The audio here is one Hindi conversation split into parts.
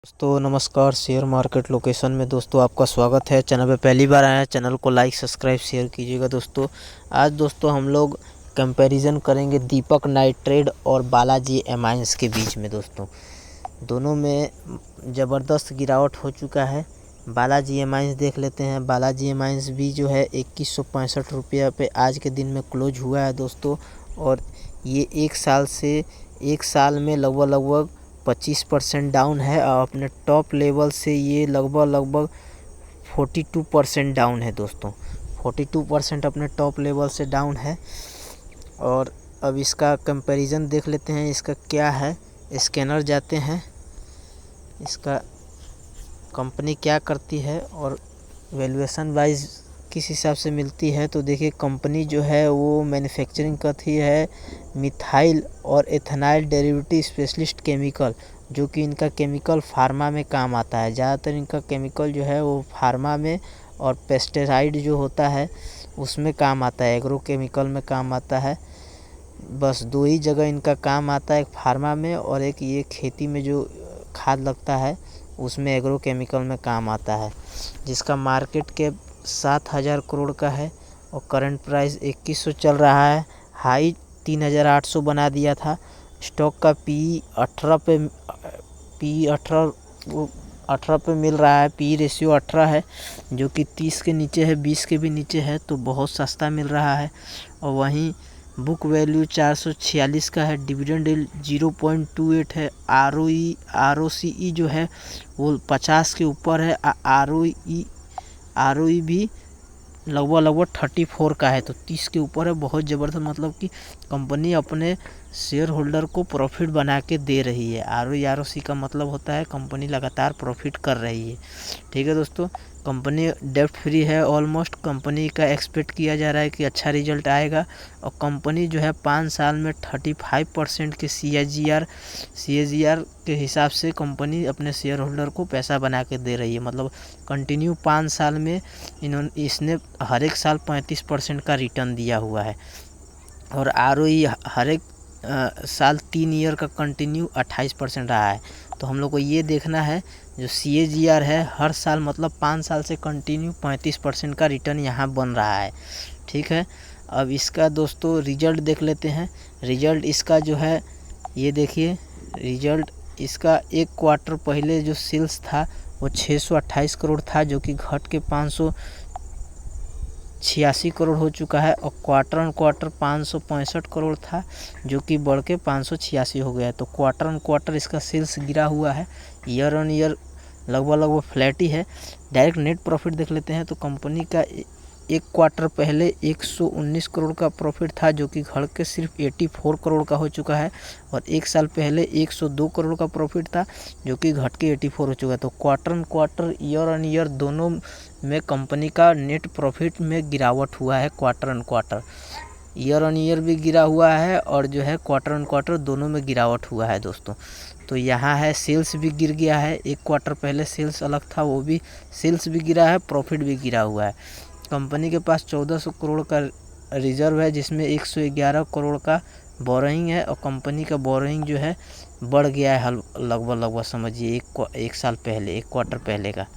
दोस्तों नमस्कार। शेयर मार्केट लोकेशन में दोस्तों आपका स्वागत है। चैनल पे पहली बार आए हैं, चैनल को लाइक सब्सक्राइब शेयर कीजिएगा। दोस्तों आज दोस्तों हम लोग कंपैरिजन करेंगे दीपक नाइट्रेट और बालाजी एमाइंस के बीच में। दोस्तों दोनों में ज़बरदस्त गिरावट हो चुका है। बालाजी एमाइंस देख लेते हैं। बालाजी एमाइंस भी जो है 2165 रुपये पे आज के दिन में क्लोज हुआ है दोस्तों। और ये एक साल में लगभग 25% डाउन है और अपने टॉप लेवल से ये लगभग 42% डाउन है दोस्तों। 42% अपने टॉप लेवल से डाउन है। और अब इसका कंपैरिजन देख लेते हैं। इसका क्या है, स्कैनर जाते हैं, इसका कंपनी क्या करती है और वैल्यूएशन वाइज किस हिसाब से मिलती है। तो देखिए कंपनी जो है वो मैन्युफैक्चरिंग करती है मिथाइल और एथेनाइल डेरिवेटिव स्पेशलिस्ट केमिकल, जो कि इनका केमिकल फार्मा में काम आता है। ज़्यादातर इनका केमिकल जो है वो फार्मा में और पेस्टिसाइड जो होता है उसमें काम आता है, एग्रो केमिकल में काम आता है। बस दो ही जगह इनका काम आता है, एक फार्मा में और एक ये खेती में जो खाद लगता है उसमें एग्रो केमिकल में काम आता है। जिसका मार्केट कैप 7000 करोड़ का है और करंट प्राइस 2100 चल रहा है। हाई 3800 बना दिया था। स्टॉक का पी 18 पे मिल रहा है। पी रेशियो 18 है, जो कि 30 के नीचे है, 20 के भी नीचे है, तो बहुत सस्ता मिल रहा है। और वहीं बुक वैल्यू 446 का है। डिविडेंड यील्ड 0.28 है। ROCE जो है वो 50 के ऊपर है। ROE भी लगभग 34 का है, तो 30 के ऊपर है। बहुत ज़बरदस्त, मतलब कि कंपनी अपने शेयर होल्डर को प्रॉफिट बना के दे रही है। ROE का मतलब होता है कंपनी लगातार प्रॉफिट कर रही है। ठीक है दोस्तों, कंपनी डेब्ट फ्री है ऑलमोस्ट। कंपनी का एक्सपेक्ट किया जा रहा है कि अच्छा रिजल्ट आएगा। और कंपनी जो है 5 साल में 35% के CAGR के हिसाब से कंपनी अपने शेयर होल्डर को पैसा बना के दे रही है। मतलब कंटिन्यू 5 साल में इसने हर एक साल 35% का रिटर्न दिया हुआ है। और ROE हर एक साल 3 ईयर का कंटिन्यू 28% रहा है। तो हम लोग को ये देखना है जो CAGR है हर साल, मतलब 5 साल से कंटिन्यू 35% का रिटर्न यहाँ बन रहा है। ठीक है, अब इसका दोस्तों रिजल्ट देख लेते हैं। रिजल्ट इसका जो है ये देखिए, रिजल्ट इसका एक क्वार्टर पहले जो सेल्स था वो 628 करोड़ था, जो कि घट के 586 करोड़ हो चुका है। और क्वार्टर ऑन क्वार्टर 565 करोड़ था, जो कि बढ़ के 586 हो गया है। तो क्वार्टर ऑन क्वार्टर इसका सेल्स गिरा हुआ है। ईयर ऑन ईयर लगभग फ्लैट ही है। डायरेक्ट नेट प्रॉफिट देख लेते हैं। तो कंपनी का एक क्वार्टर पहले 119 करोड़ का प्रॉफिट था, जो कि घट के सिर्फ 84 करोड़ का हो चुका है। और एक साल पहले 102 करोड़ का प्रॉफिट था, जो कि घट के 84 हो चुका है। तो quarter on quarter, year on year दोनों में कंपनी का नेट प्रॉफिट में गिरावट हुआ है। Quarter on quarter, year on year भी गिरा हुआ है और जो है क्वार्टर ऑन क्वार्टर दोनों में गिरावट हुआ है दोस्तों। तो यहाँ है सेल्स भी गिर गया है। एक क्वार्टर पहले सेल्स अलग था, वो भी सेल्स भी गिरा है, प्रॉफिट भी गिरा हुआ है। कंपनी के पास 1400 करोड़ का रिजर्व है, जिसमें 111 करोड़ का बोरोइंग है। और कंपनी का बोरोइंग जो है बढ़ गया है लगभग समझिए एक साल पहले, एक क्वार्टर पहले का।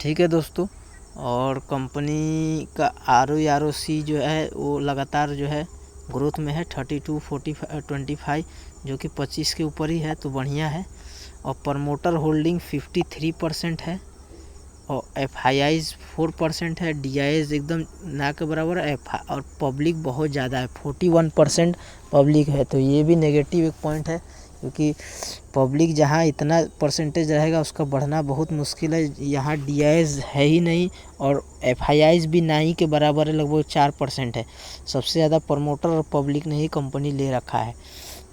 ठीक है दोस्तों, और कंपनी का ROC जो है वो लगातार जो है ग्रोथ में है। 32, 45, 25, जो कि 25 के ऊपर ही है, तो बढ़िया है। और प्रमोटर होल्डिंग 53% है। और FIIs 4% है। DIs एकदम ना के बराबर है। और पब्लिक बहुत ज़्यादा है, 41% पब्लिक है। तो ये भी नेगेटिव एक पॉइंट है, क्योंकि पब्लिक जहाँ इतना परसेंटेज रहेगा उसका बढ़ना बहुत मुश्किल है। यहाँ DIs है ही नहीं और FIIs भी ना ही के बराबर है, लगभग 4% है। सबसे ज़्यादा प्रमोटर और पब्लिक ने ही कंपनी ले रखा है।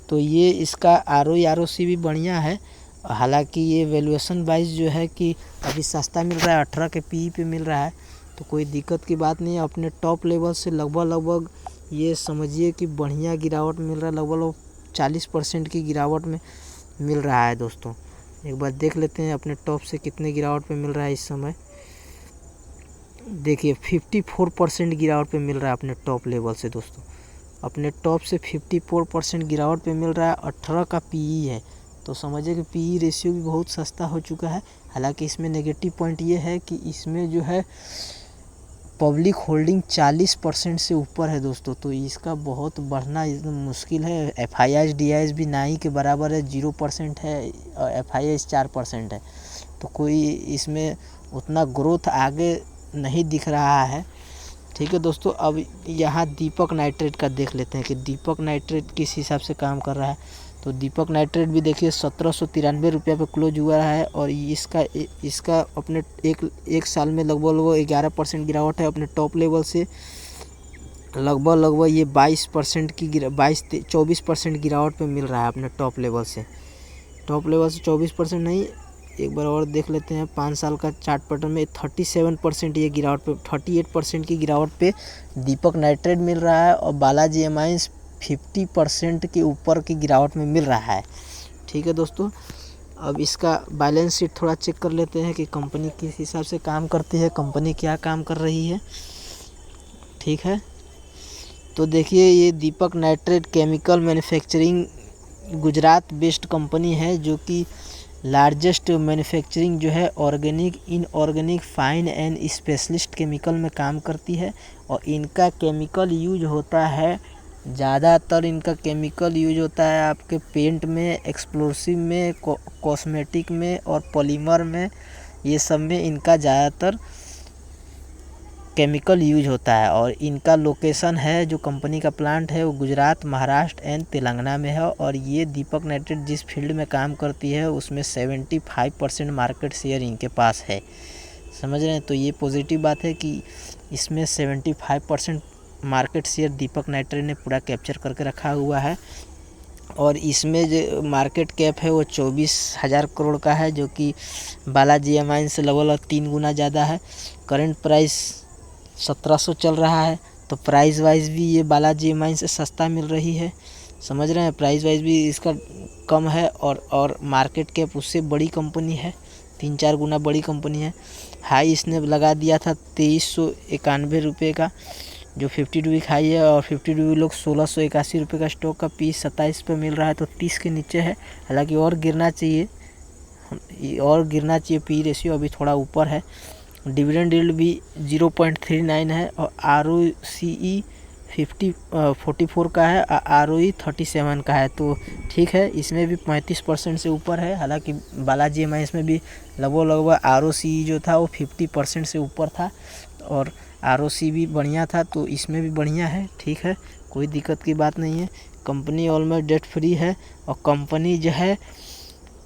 तो ये इसका ROC भी बढ़िया है। हालांकि ये वैल्यूएशन वाइज जो है कि अभी सस्ता मिल रहा है, 18 के PE पे मिल रहा है, तो कोई दिक्कत की बात नहीं है। अपने टॉप लेवल से लगभग ये समझिए कि बढ़िया गिरावट मिल रहा है। लगभग 40% की गिरावट में मिल रहा है दोस्तों। एक बार देख लेते हैं अपने टॉप से कितने गिरावट पे मिल रहा है इस समय। देखिए 54% गिरावट पे मिल रहा है अपने टॉप लेवल से दोस्तों। अपने टॉप से 54% गिरावट पे मिल रहा है। 18 का PE है, तो समझिए कि पीई रेशियो भी बहुत सस्ता हो चुका है। हालांकि इसमें नेगेटिव पॉइंट ये है कि इसमें जो है पब्लिक होल्डिंग 40% से ऊपर है दोस्तों, तो इसका बहुत बढ़ना एकदम मुश्किल है। एफआईआई डीआईएस भी ना ही के बराबर है, 0% है, और एफआईआई 4% है। तो कोई इसमें उतना ग्रोथ आगे नहीं दिख रहा है। ठीक है दोस्तों, अब यहाँ दीपक नाइट्रेट का देख लेते हैं कि दीपक नाइट्रेट किस हिसाब से काम कर रहा है। तो दीपक नाइट्रेट भी देखिए 1793 रुपये पे क्लोज हुआ है, और इसका अपने एक साल में लगभग 11% गिरावट है अपने टॉप लेवल से। लगभग ये 24% गिरावट पे मिल रहा है अपने टॉप लेवल से 24% नहीं, एक बार और देख लेते हैं 5 साल का चार्ट पैटर्न में 37% ये गिरावट पे 38% की गिरावट पे दीपक नाइट्रेट मिल रहा है, और बालाजी एमाइंस 50% के ऊपर की गिरावट में मिल रहा है। ठीक है दोस्तों, अब इसका बैलेंस शीट थोड़ा चेक कर लेते हैं कि कंपनी किस हिसाब से काम करती है, कंपनी क्या काम कर रही है। ठीक है, तो देखिए ये Deepak nitrate chemical manufacturing Gujarat based company है, जो कि लार्जेस्ट मैन्युफैक्चरिंग जो है organic, inorganic, fine and specialist chemical में काम करती है। और इनका केमिकल यूज होता है, ज़्यादातर इनका केमिकल यूज होता है आपके पेंट में, एक्सप्लोसिव में, कॉस्मेटिक में और पॉलीमर में, ये सब में इनका ज़्यादातर केमिकल यूज होता है। और इनका लोकेशन है, जो कंपनी का प्लांट है वो गुजरात, महाराष्ट्र एंड तेलंगाना में है। और ये दीपक नाइट्रेट जिस फील्ड में काम करती है उसमें 75% मार्केट शेयर इनके पास है। समझ रहे हैं, तो ये पॉजिटिव बात है कि इसमें 75% मार्केट शेयर दीपक नाइट्रेट ने पूरा कैप्चर करके रखा हुआ है। और इसमें जो मार्केट कैप है वो 24,000 करोड़ का है, जो कि बालाजी एमाइंस से लगभग 3 गुना ज़्यादा है। करंट प्राइस 1700 चल रहा है, तो प्राइस वाइज भी ये बालाजी एमाइंस से सस्ता मिल रही है। समझ रहे हैं, प्राइस वाइज भी इसका कम है, और मार्केट कैप उससे बड़ी कंपनी है, 3-4 गुना बड़ी कंपनी है। हाई इसने लगा दिया था 2391 रुपये का, जो 52 वीक हाई है, और 52 वीक लोग 1681 रुपये का स्टॉक का पी 27 पे मिल रहा है, तो 30 के नीचे है। हालांकि और गिरना चाहिए पी रेशियो अभी थोड़ा ऊपर है। डिविडेंड यील्ड भी 0.39 है, और ROCE 44 का है, ROE 37 का है, तो ठीक है, इसमें भी 35% से ऊपर है। हालांकि बालाजी एमाइंस में भी लगभग ROCE जो था वो 50% से ऊपर था, और ROC भी बढ़िया था, तो इसमें भी बढ़िया है। ठीक है, कोई दिक्कत की बात नहीं है। कंपनी ऑलमोस्ट डेट फ्री है, और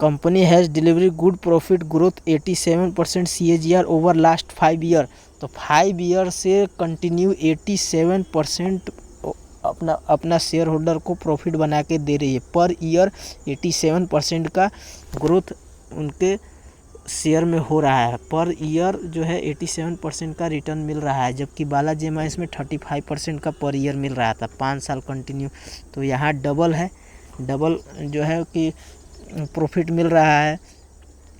company has delivery good profit growth 87% CAGR over last 5 year. तो 5 ईयर से कंटिन्यू 87% अपना शेयर होल्डर को प्रॉफिट बना के दे रही है। पर ईयर 87% का ग्रोथ उनके शेयर में हो रहा है। पर ईयर जो है 87% का रिटर्न मिल रहा है, जबकि बालाजी एमाइंस में 35% का पर ईयर मिल रहा था 5 साल कंटिन्यू। तो यहाँ डबल जो है कि प्रॉफिट मिल रहा है।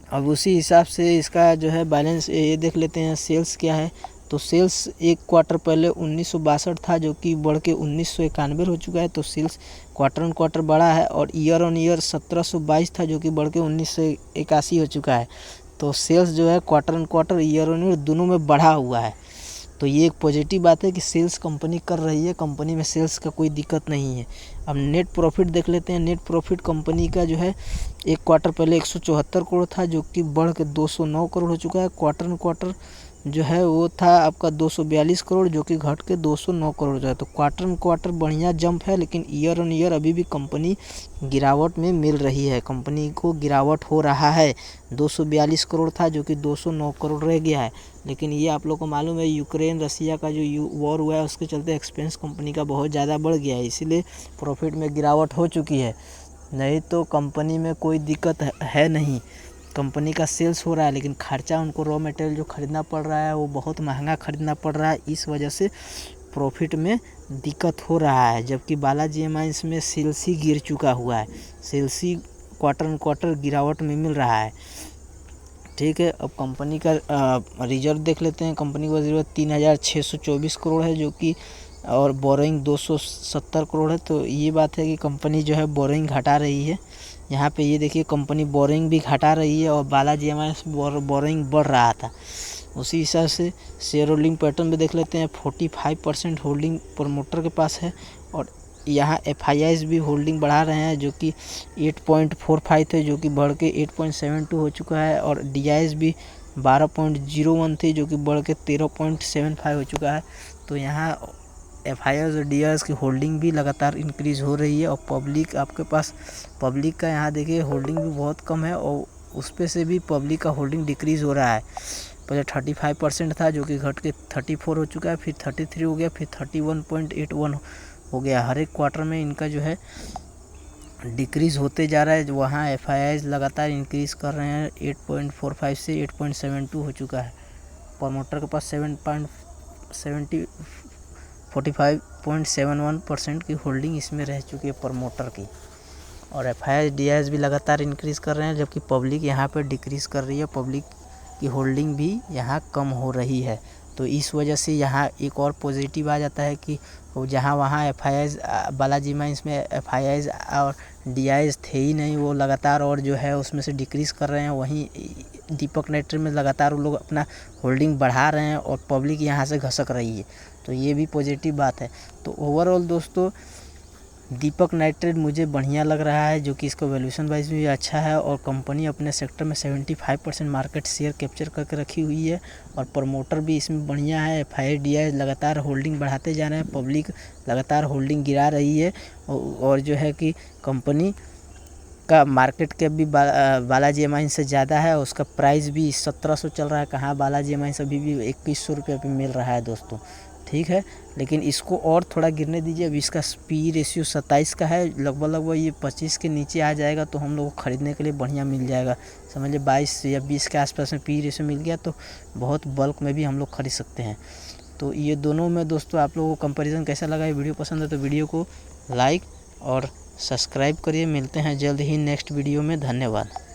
अब उसी हिसाब से इसका जो है बैलेंस ये देख लेते हैं, सेल्स क्या है। तो सेल्स एक क्वार्टर पहले 1962 था, जो कि बढ़ के 1991 हो चुका है। तो सेल्स क्वार्टर ऑन क्वार्टर बढ़ा है, और ईयर ऑन ईयर 1722 था, जो कि बढ़ के 1981 हो चुका है। तो सेल्स जो है quarter on quarter, year on year दोनों में बढ़ा हुआ है। तो ये एक पॉजिटिव बात है कि सेल्स कंपनी कर रही है, कंपनी में सेल्स का कोई दिक्कत नहीं है। अब नेट प्रॉफिट देख लेते हैं। नेट प्रॉफिट कंपनी का जो है एक क्वार्टर पहले 174 करोड़ था, जो कि बढ़ के 209 करोड़ हो चुका है। क्वार्टर ऑन क्वार्टर जो है वो था आपका 242 करोड़, जो कि घट के 209 करोड़ जो है। तो क्वार्टर ऑन क्वार्टर बढ़िया जंप है, लेकिन ईयर ऑन ईयर अभी भी कंपनी गिरावट में मिल रही है, कंपनी को गिरावट हो रहा है। 242 करोड़ था, जो कि 209 करोड़ रह गया है। लेकिन ये आप लोग को मालूम है, यूक्रेन रसिया का जो वॉर हुआ है उसके चलते एक्सपेंस कंपनी का बहुत ज़्यादा बढ़ गया है, इसीलिए प्रॉफिट में गिरावट हो चुकी है। नहीं तो कंपनी में कोई दिक्कत है नहीं, कंपनी का सेल्स हो रहा है, लेकिन खर्चा उनको रॉ मटेरियल जो खरीदना पड़ रहा है वो बहुत महंगा खरीदना पड़ रहा है, इस वजह से प्रॉफिट में दिक्कत हो रहा है। जबकि बालाजी एमाइंस में सेल्स ही गिर चुका हुआ है, सेल्स ही क्वार्टर ऑन क्वार्टर गिरावट में मिल रहा है। ठीक है, अब कंपनी का रिजर्व देख लेते हैं। कंपनी का रिजर्व 3624 करोड़ है, जो कि और बोरोइंग 270 करोड़ है। तो ये बात है कि कंपनी जो है बोरोइंग घटा रही है, यहाँ पे ये देखिए कंपनी बोरिंग भी घटा रही है और बालाजी एमाइंस बोरिंग बढ़ रहा था। उसी हिसाब से शेयर होल्डिंग पैटर्न में देख लेते हैं। 45% होल्डिंग प्रमोटर के पास है और यहाँ FIIs भी होल्डिंग बढ़ा रहे हैं, जो कि 8.45 थे जो कि बढ़ के 8.72 हो चुका है और DIs भी 12.01 थी जो कि बढ़ के 13.75 हो चुका है। तो यहाँ FIIs और DIs की होल्डिंग भी लगातार इंक्रीज़ हो रही है और पब्लिक आपके पास पब्लिक का यहाँ देखिए होल्डिंग भी बहुत कम है और उस पे से भी पब्लिक का होल्डिंग डिक्रीज़ हो रहा है। पहले 35% था जो कि घट के 34 हो चुका है, फिर 33 हो गया, फिर 31.81 हो गया। हर एक क्वार्टर में इनका जो है डिक्रीज़ होते जा रहा है। वहाँ FIIs लगातार इंक्रीज़ कर रहे हैं, 8.45 से 8.72 हो चुका है। प्रमोटर के पास 45.71% की होल्डिंग इसमें रह चुकी है प्रमोटर की। और FIIs DIs भी लगातार इंक्रीज़ कर रहे हैं, जबकि पब्लिक यहाँ पर डिक्रीज़ कर रही है। पब्लिक की होल्डिंग भी यहाँ कम हो रही है। तो इस वजह से यहाँ एक और पॉजिटिव आ जाता है कि जहाँ वहाँ FIIs बालाजी माइंस में FIIs और DIs थे ही नहीं, वो लगातार और जो है उसमें से डिक्रीज़ कर रहे हैं। वहीं दीपक नाइट्रेट में लगातार वो लोग अपना होल्डिंग बढ़ा रहे हैं और पब्लिक यहाँ से घसक रही है। तो ये भी पॉजिटिव बात है। तो ओवरऑल दोस्तों दीपक नाइट्रेट मुझे बढ़िया लग रहा है, जो कि इसका वैल्यूएशन वाइज भी अच्छा है और कंपनी अपने सेक्टर में 75% मार्केट शेयर कैप्चर करके रखी हुई है और प्रमोटर भी इसमें बढ़िया है। FIIs DIs लगातार होल्डिंग बढ़ाते जा रहे हैं, पब्लिक लगातार होल्डिंग गिरा रही है और जो है कि कंपनी का मार्केट कैप भी बालाजी एमाइंस से ज़्यादा है। उसका प्राइस भी 1700 चल रहा है। कहाँ बालाजी एमाइंस अभी भी 2100 रुपये पे मिल रहा है दोस्तों, ठीक है। लेकिन इसको और थोड़ा गिरने दीजिए। अभी इसका PE रेशियो 27 का है, लगभग ये 25 के नीचे आ जाएगा तो हम लोग को ख़रीदने के लिए बढ़िया मिल जाएगा। समझ लीजिए 22 या 20 के आसपास में PE रेशियो मिल गया तो बहुत बल्क में भी हम लोग खरीद सकते हैं। तो ये दोनों में दोस्तों आप लोगों को कंपैरिजन कैसा लगा? ये वीडियो पसंद है तो वीडियो को लाइक और सब्सक्राइब करिए। मिलते हैं जल्द ही नेक्स्ट वीडियो में। धन्यवाद।